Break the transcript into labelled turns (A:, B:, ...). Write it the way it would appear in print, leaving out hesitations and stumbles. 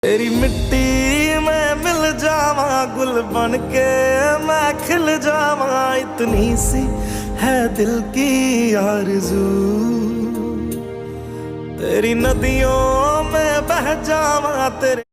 A: तेरी मिट्टी में मिल जावा, गुल बन के मैं खिल जावा, इतनी सी है दिल की आरज़ू। तेरी नदियों में बह जावा, तेरे